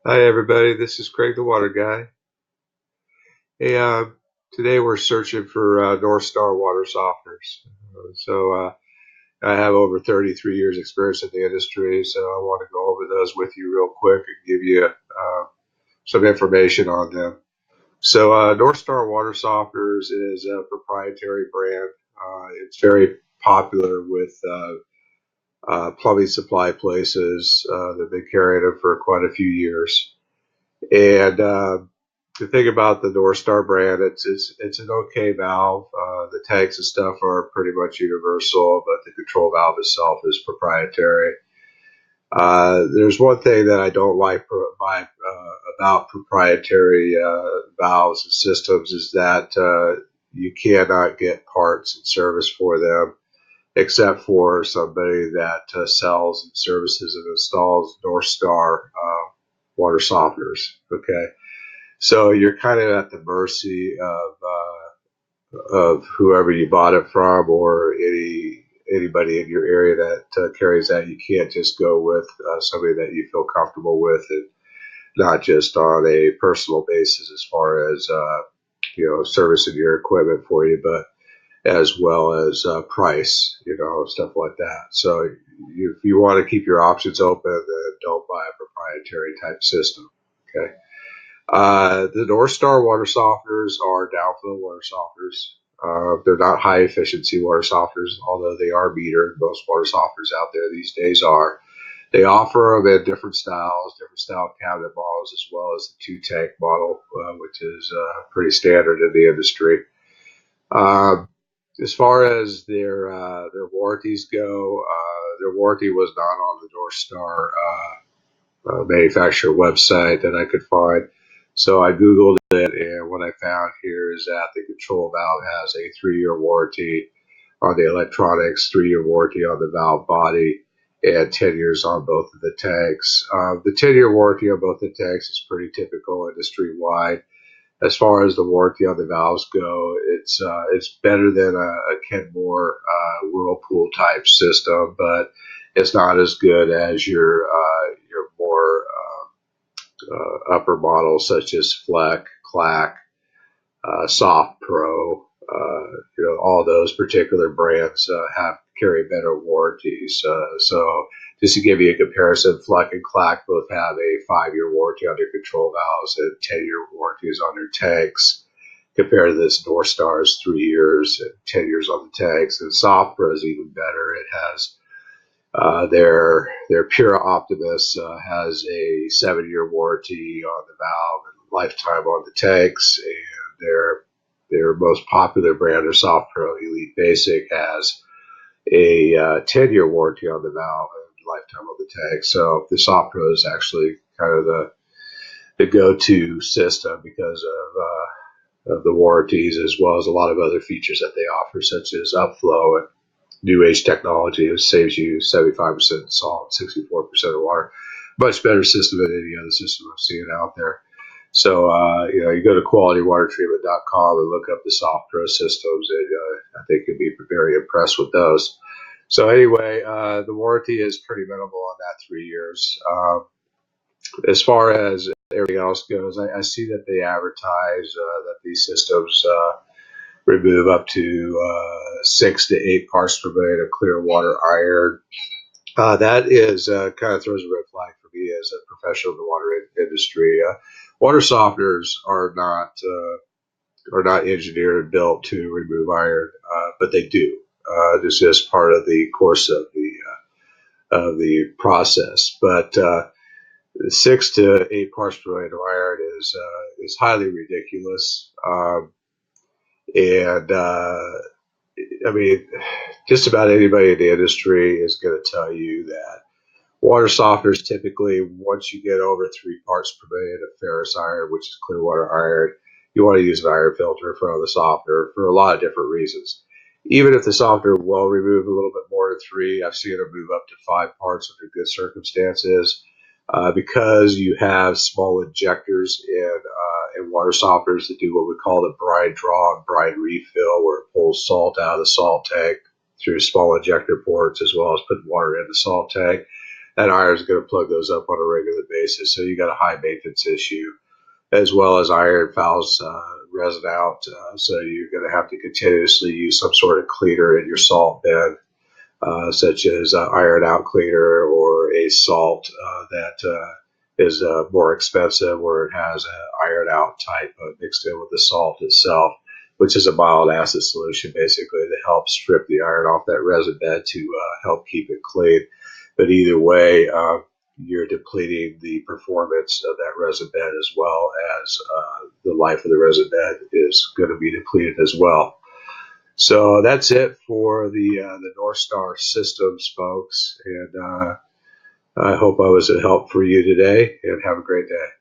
Hi everybody, this is Craig the Water Guy. Hey, today we're searching for Northstar Water Softeners. I have over 33 years experience in the industry, so I want to go over those with you real quick and give you some information on them. Northstar Water Softeners is a proprietary brand. It's very popular with plumbing supply places. They've been carrying them for quite a few years. And The thing about the Northstar brand, it's an okay valve. The tanks and stuff are pretty much universal, but the control valve itself is proprietary. There's one thing that I don't like about proprietary valves and systems is that you cannot get parts and service for them except for somebody that sells and services and installs Northstar water softeners. Okay, so you're kind of at the mercy of whoever you bought it from or anybody in your area that carries that. You can't just go with somebody that you feel comfortable with, and not just on a personal basis as far as servicing your equipment for you, but as well as price, stuff like that. So if you want to keep your options open, then don't buy a proprietary type system. Okay. The Northstar water softeners are downflow water softeners. They're not high efficiency water softeners, although they are metered. Most water softeners out there these days are. They offer them in different styles, different style cabinet models, as well as the two tank model, which is pretty standard in the industry. Um, as far as their warranties go, their warranty was not on the Northstar manufacturer website that I could find. So I Googled it, and what I found here is that the control valve has a 3-year warranty on the electronics, 3-year warranty on the valve body, and 10 years on both of the tanks. The 10-year warranty on both the tanks is pretty typical industry wide. As far as the warranty on the valves go, it's better than a Kenmore Whirlpool type system, but it's not as good as your more upper models such as Fleck, Clack, Soft Pro. All those particular brands have carry better warranties. So just to give you a comparison, Fleck and Clack both have a 5-year warranty on their control valves and 10-year warranties on their tanks. Compared to this Northstar's 3 years and 10 years on the tanks, and Soft Pro is even better. It has their Pura Optimus has a 7-year warranty on the valve and lifetime on the tanks, and their most popular brand, or Soft Pro Elite Basic, has a 10-year warranty on the valve and lifetime on the tank. So the Soft Pro is actually kind of the go-to system because of the warranties, as well as a lot of other features that they offer, such as upflow and new age technology. It saves you 75% salt, 64% of water. Much better system than any other system I've seen out there. So, you go to qualitywatertreatment.com and look up the Soft Pro systems, and I think you'll be very impressed with those. So, anyway, the warranty is pretty minimal on that 3 years. As far as everything else goes, I see that they advertise that these systems remove up to 6 to 8 parts per million of clear water iron. That is kind of throws a red flag for me as a professional in the water industry. Water softeners are not engineered and built to remove iron, but they do. It's just part of the course of the process. But 6 to 8 parts per million of iron is highly ridiculous. And I mean, just about anybody in the industry is going to tell you that water softeners typically, once you get over 3 parts per million of ferrous iron, which is clear water iron, you want to use an iron filter in front of the softener for a lot of different reasons. Even if the softener will remove a little bit more than 3, I've seen it move up to 5 parts under good circumstances. Because you have small injectors in water softeners that do what we call the brine draw and brine refill, where it pulls salt out of the salt tank through small injector ports, as well as putting water in the salt tank. that iron is going to plug those up on a regular basis. So you got a high maintenance issue, as well as iron fouls resin out. So you're going to have to continuously use some sort of cleaner in your salt bed, such as iron out cleaner or a salt that is more expensive, where it has an iron out type mixed in with the salt itself, which is a mild acid solution basically that helps strip the iron off that resin bed to help keep it clean. But either way, you're depleting the performance of that resin bed, as well as the life of the resin bed is going to be depleted as well. So that's it for the Northstar systems, folks. And I hope I was a help for you today. And have a great day.